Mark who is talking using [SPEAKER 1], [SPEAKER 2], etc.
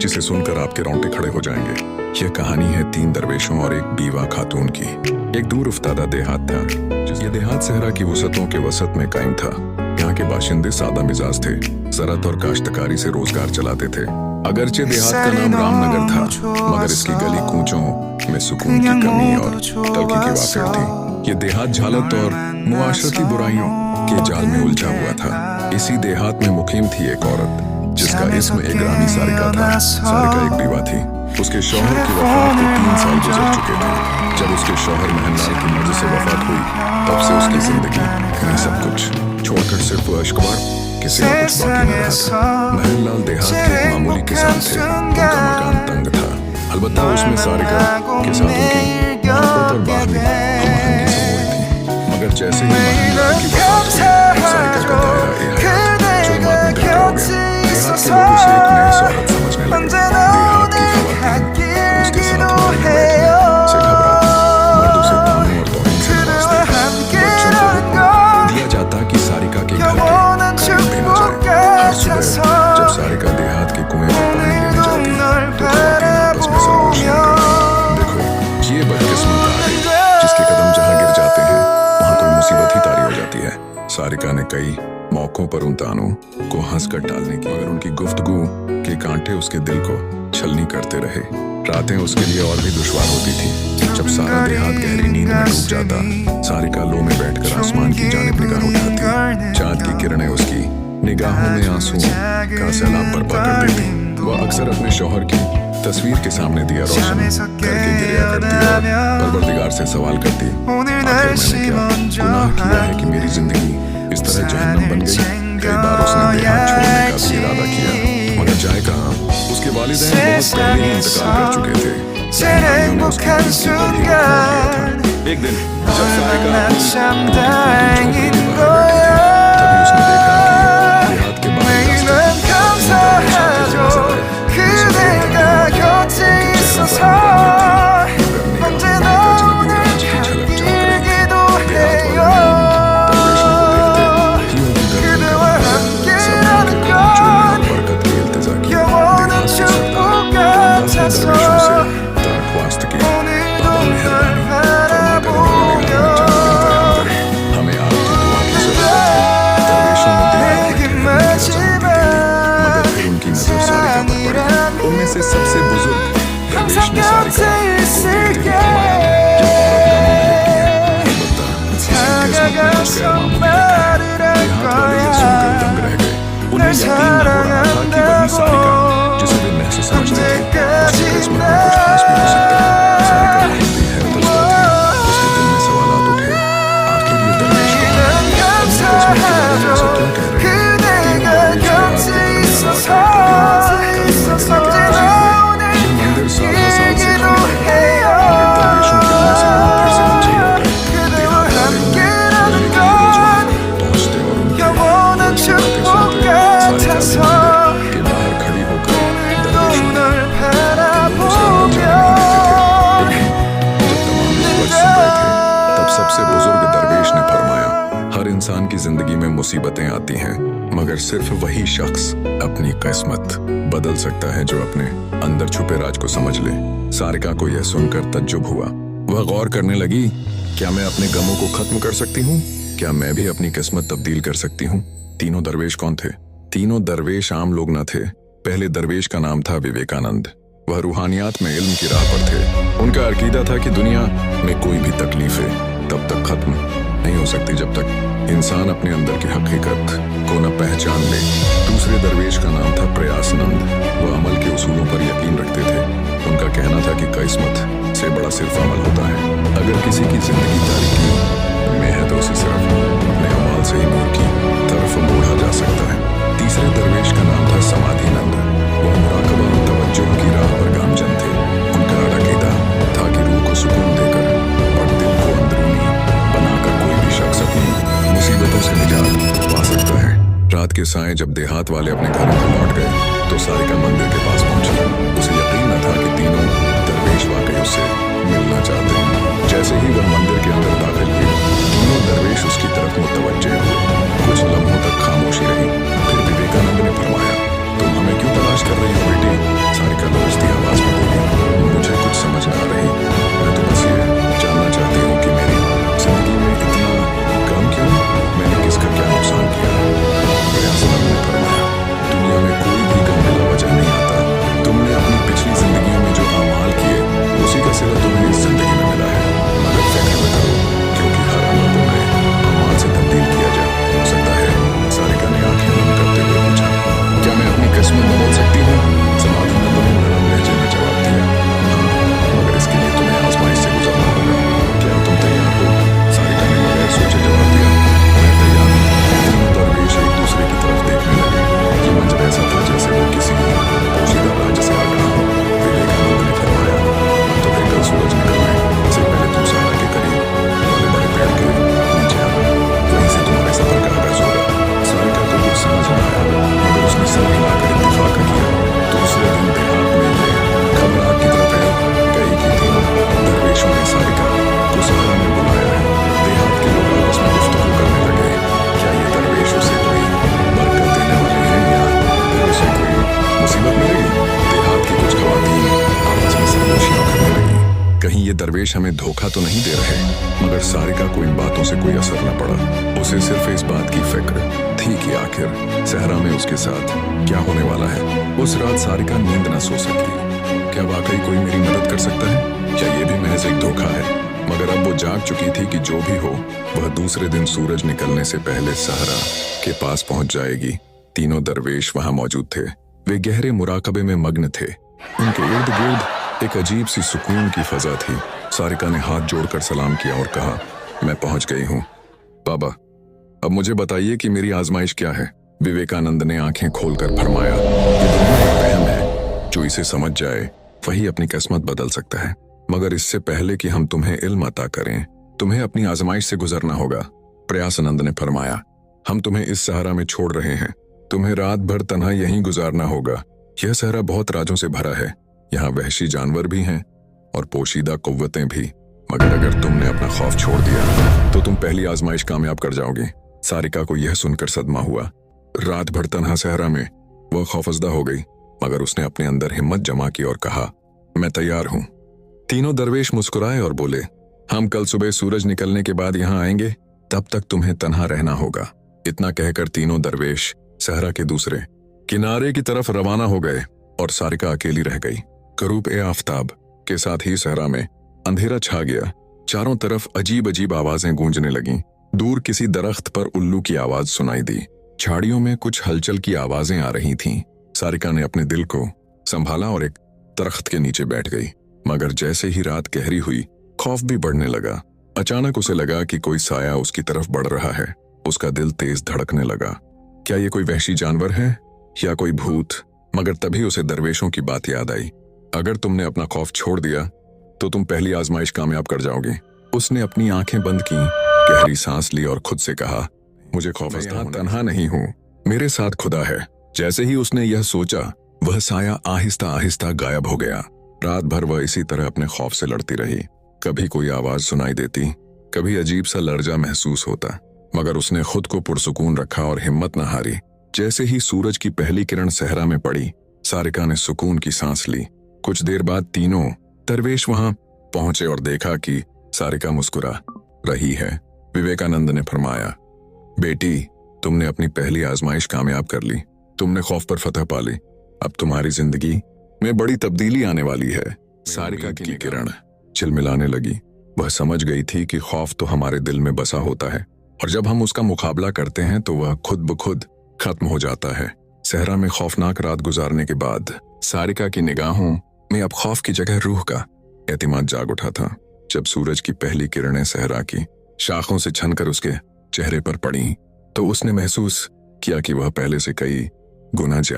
[SPEAKER 1] जिसे सुनकर आपके रोंगटे खड़े हो जाएंगे। यह कहानी है 3 दरवेशों और एक बीवा खातून की। एक दूर उफ्तादा देहात था। ये देहात सहरा की वसतों के वसत में कायम था। यहाँ के बाशिंदे सादा मिजाज थे, ज़राअत और काश्तकारी से रोजगार चलाते थे। अगरचे देहात का नाम रामनगर था, मगर इसकी गली कूचों में सुकून की कमी और तलखी की वाफिर थी। ये देहात झालत और मुआशरती बुराइयों के जाल में उलझा हुआ था। इसी देहात में मुकीम थी एक औरत जिसका इस्म इकरामी सारिका था। सारिका एक बीवा थी। उसके शौहर की वफात को 3 साल गुजर चुके थे। जब उसके शौहर महललाल की मर्जी से वफात हुई, तब से उसकी जिंदगी में सब कुछ छोड़कर सिर्फ अश्कवार किसी और कुछ बाकी न रहा था। महललाल देहात के एक मामूली किसान थे। उनका मकान तंग था, अलबत्ता उसमें सारिका के साथ उनकी मोहब्बत और बाहमी हमआहंगी सी हुई थी। मगर जैसे ही महललाल की वफात हुई, सारिका का दायरा जुल्मात में गहरा हो गया। देहात के लोग उसे एक नई शौहरत समझने लगे। देहात की खवातीन उसके साथ महल में बैठने से घबराती, मर्द उसे ताने और तौहीन से नवाजते। बच्चों को दिया जाता कि सारिका के घर के करीब भी न जाए। हर सुबह जब सारिका देहात के कुएं में पानी लेने जाती, तो खवातीन आपस में सरगोशी करती, देखो ये बदकिस्मत आ गई, जिसके कदम जहाँ गिर जाते हैं वहाँ कोई मुसीबत ही तारी हो जाती है। सारिका ने कई मौकों पर उन तानों को हंसकर टालने की, मगर उनकी गुफ्तगू के कांटे उसके दिल को छलनी करते रहे। रातें उसके लिए और भी दुश्वार होती थी। जब सारा देहात गहरी नींद में डूब जाता, सारिका लो में बैठकर आसमान की जानिब निगाह उठाती। चांद की किरणें उसकी निगाहों में आंसुओं का सैलाब बर्पा कर देती। वह अक्सर अपने शौहर की तस्वीर के सामने दिया रोशन करके गिरिया करती और परवरदिगार से सवाल करती, आखिर मैंने क्या गुनाह किया है कि मेरी जिंदगी इस तरह जहन्नम बन गई। कई बार उसने देहात छोड़ने का भी इरादा किया, मगर जाए कहाँ, उसके वालिदैन बहुत पहले ही इंतकाल कर चुके थे। उन्होंने उसकी गिनती पर ही रखवा लिया था। एक दिन जब सारिका अपनी झोंपड़ी के बाहर बैठी थी, तभी उसने देखा कि देहात के बाहर रास्ते पर 3 दरवेश आते हुए नजर आए। उसे देखा कि उनके चेहरों पर मुकद्दमी और अजनबी राज की झलक चमक रही थी। देहात वाले दरवेशों को देखते ही उनकी गर्दन कदम हो गया। सबने उनके कदम चूमने और बरकत की इल्तिजा की। देहात के सरदार अल्लाह के दरवेशों से दरख्वास्त की, बाबा मेहरबानी फरमाकर हमारे निगाह में जन्नत इंतजाम करें। हमें आपकी दुआ की जरूरत है। दरवेशों ने देहात में ठहरने की आज़ादी दे दी, मगर फिर उनकी नजर सारिका पर पड़ी। उनमें से सबसे बुजुर्ग दरवेश ने सारिका को देखते ही फरमाया, ये औरत गमों में लिपटी है, अलबत्ता इसकी किस्मत में कुछ गैर मामूली लिखा है। देहात वाले ये सुनकर दंग रह गए। उन्हें यकीन न हो रहा था कि वही सारिका जिसे वे महज समझते थे, उसकी किस्मत में कुछ खास भी हो सकता है। सारिका बहुत ही हैरतज़दा थी। उसके दिल में सवालात उठे, आखिर ये दरवेश कौन है? अपनी किस्मत के बारे में ऐसा क्यों कह रहे हैं? तीनों दरवेश देहात के दरमियान आकर कभी मंदिर में राजी हुए। ये मंदिर सालों साल से खाली रहा, मगर दरवेशों के आने से वहाँ फिर से मंजिल हो गए। देहात वाले उन्हें मिलने के लिए रोजाना पहुँचते और उनकी बातें सुनते। सारिका भी मंदिर के बाहर खड़ी होकर दरवेशों को दूसरा मुंह जाने देते थे। जब तमाम लोग बस सो गए थे, तब सबसे बुजुर्ग दरवेश ने फरमाया, हर इंसान की जिंदगी में मुसीबतें आती हैं, मगर सिर्फ वही शख्स अपनी किस्मत बदल सकता है जो अपने अंदर छुपे राज को समझ ले। सारिका को यह सुनकर तज्जुब हुआ। वह गौर करने लगी, क्या मैं अपने गमों को खत्म कर सकती हूँ? क्या मैं भी अपनी किस्मत तब्दील कर सकती हूँ? तीनों दरवेश कौन थे? तीनों दरवेश आम लोग न थे। पहले दरवेश का नाम था विवेकानंद। वह रूहानियात में इल्म की राह पर थे। उनका अकीदा था कि दुनिया में कोई भी तकलीफें तब तक खत्म नहीं हो सकती जब तक इंसान अपने अंदर की हकीकत को न पहचान ले। दूसरे दरवेश का नाम था प्रयासनंद। वह अमल के उसूलों पर यकीन रखते थे। उनका कहना था कि किस्मत से बड़ा सिर्फ अमल होता है। अगर किसी की जिंदगी तारीकी में है तो उसे सिर्फ अपने अमाल से ही नूर की तरफ मोड़ा जा सकता है। तीसरे दरवेश का नाम था समाधिनंद। वह मुराकबा और तवज्जुह की राह पर गामजन थे। उनका अकीदा था कि रूह को सुकून देकर और दिल को अंदरूनी बनाकर कोई भी शख्स अपनी मुसीबतों से निजात पा सकता है। रात के साए जब देहात वाले अपने घरों को लौट गए, तो सारिका मंदिर के पास पहुंची। उसे यकीन न था कि तीनों दरवेश वाकई उससे मिलना चाहते हैं। जैसे ही वह मंदिर के अंदर दाखिल हुई, तीनों दरवेश उसकी तरफ मुतवज्जे हुए। कुछ लम्हों तक खामोशी रही। फिर विवेकानंद ने फरमाया, तुम हमें क्यों तलाश कर रही हो बेटी? सारिका कहीं ये दरवेश हमें धोखा तो नहीं दे रहे। मगर सारिका को इन बातों से कोई असर न पड़ा। उसे सिर्फ इस बात की फिक्र थी कि आखिर सहरा में उसके साथ क्या होने वाला है। उस रात सारिका नींद न सो सकी। क्या वाकई कोई मेरी मदद कर सकता है, क्या ये भी महज एक धोखा है? मगर अब वो जाग चुकी थी कि जो भी हो वह दूसरे दिन सूरज निकलने से पहले सहरा के पास पहुंच जाएगी। तीनों दरवेश वहां मौजूद थे। वे गहरे मुराकबे में मग्न थे। उनके इर्द गिर्द एक अजीब सी सुकून की फजा थी। सारिका ने हाथ जोड़कर सलाम किया और कहा, मैं पहुंच गई हूं। बाबा, अब मुझे बताइए कि मेरी आजमाइश क्या है? विवेकानंद ने आंखें खोलकर फरमाया, ये दुनिया एक वहम है। जो इसे समझ जाए वही अपनी किस्मत बदल सकता है। मगर इससे पहले कि हम तुम्हें इल्म अता करें, तुम्हें अपनी आजमाइश से गुजरना होगा। प्रयासानंद ने फरमाया, हम तुम्हें इस सहरा में छोड़ रहे हैं। तुम्हें रात भर तन्हा यहीं गुजारना होगा। यह सहरा बहुत राजों से भरा है। यहाँ वहशी जानवर भी हैं और पोशीदा कुव्वतें भी। मगर अगर तुमने अपना खौफ छोड़ दिया तो तुम पहली आजमाइश कामयाब कर जाओगे। सारिका को यह सुनकर सदमा हुआ। रात भर तन्हा सहरा में वह खौफजदा हो गई, मगर उसने अपने अंदर हिम्मत जमा की और कहा, मैं तैयार हूं। तीनों दरवेश मुस्कुराए और बोले, हम कल सुबह सूरज निकलने के बाद यहाँ आएंगे। तब तक तुम्हें तन्हा रहना होगा। इतना कहकर तीनों दरवेश सहरा के दूसरे किनारे की तरफ रवाना हो गए और सारिका अकेली रह गई। करूब ए आफताब के साथ ही सहरा में अंधेरा छा गया। चारों तरफ अजीब अजीब आवाजें गूंजने लगीं। दूर किसी दरख्त पर उल्लू की आवाज सुनाई दी। झाड़ियों में कुछ हलचल की आवाजें आ रही थीं। सारिका ने अपने दिल को संभाला और एक दरख्त के नीचे बैठ गई। मगर जैसे ही रात गहरी हुई, खौफ भी बढ़ने लगा। अचानक उसे लगा कि कोई साया उसकी तरफ बढ़ रहा है। उसका दिल तेज धड़कने लगा। क्या ये कोई वहशी जानवर है या कोई भूत? मगर तभी उसे दरवेशों की बात याद आई। अगर तुमने अपना खौफ छोड़ दिया तो तुम पहली आजमाइश कामयाब कर जाओगे। उसने अपनी आंखें बंद की, गहरी सांस ली और खुद से कहा, मुझे खौफ है, तन्हा नहीं हूं, मेरे साथ खुदा है। जैसे ही उसने यह सोचा, वह साया आहिस्ता आहिस्ता गायब हो गया। रात भर वह इसी तरह अपने खौफ से लड़ती रही। कभी कोई आवाज सुनाई देती, कभी अजीब सा लर्जा महसूस होता, मगर उसने खुद को पुरसुकून रखा और हिम्मत न हारी। जैसे ही सूरज की पहली किरण सहरा में पड़ी, सारिका ने सुकून की सांस ली। कुछ देर बाद तीनों दरवेश वहां पहुंचे और देखा कि सारिका मुस्कुरा रही है। विवेकानंद ने फरमाया, बेटी, तुमने अपनी पहली आजमाइश कामयाब कर ली। तुमने खौफ पर फतह पा ली। अब तुम्हारी जिंदगी में बड़ी तब्दीली आने वाली है। सारिका की किरण चिलमिलाने लगी। वह समझ गई थी कि खौफ तो हमारे दिल में बसा होता है और जब हम उसका मुकाबला करते हैं तो वह खुद ब खुद खत्म हो जाता है। सहरा में खौफनाक रात गुजारने के बाद सारिका की निगाहों में अब खौफ की जगह रूह का एतमाद जाग उठा था। जब सूरज की पहली किरणें सहरा की शाखों से छनकर उसके चेहरे पर पड़ी तो उसने महसूस किया कि वह पहले से कई गुना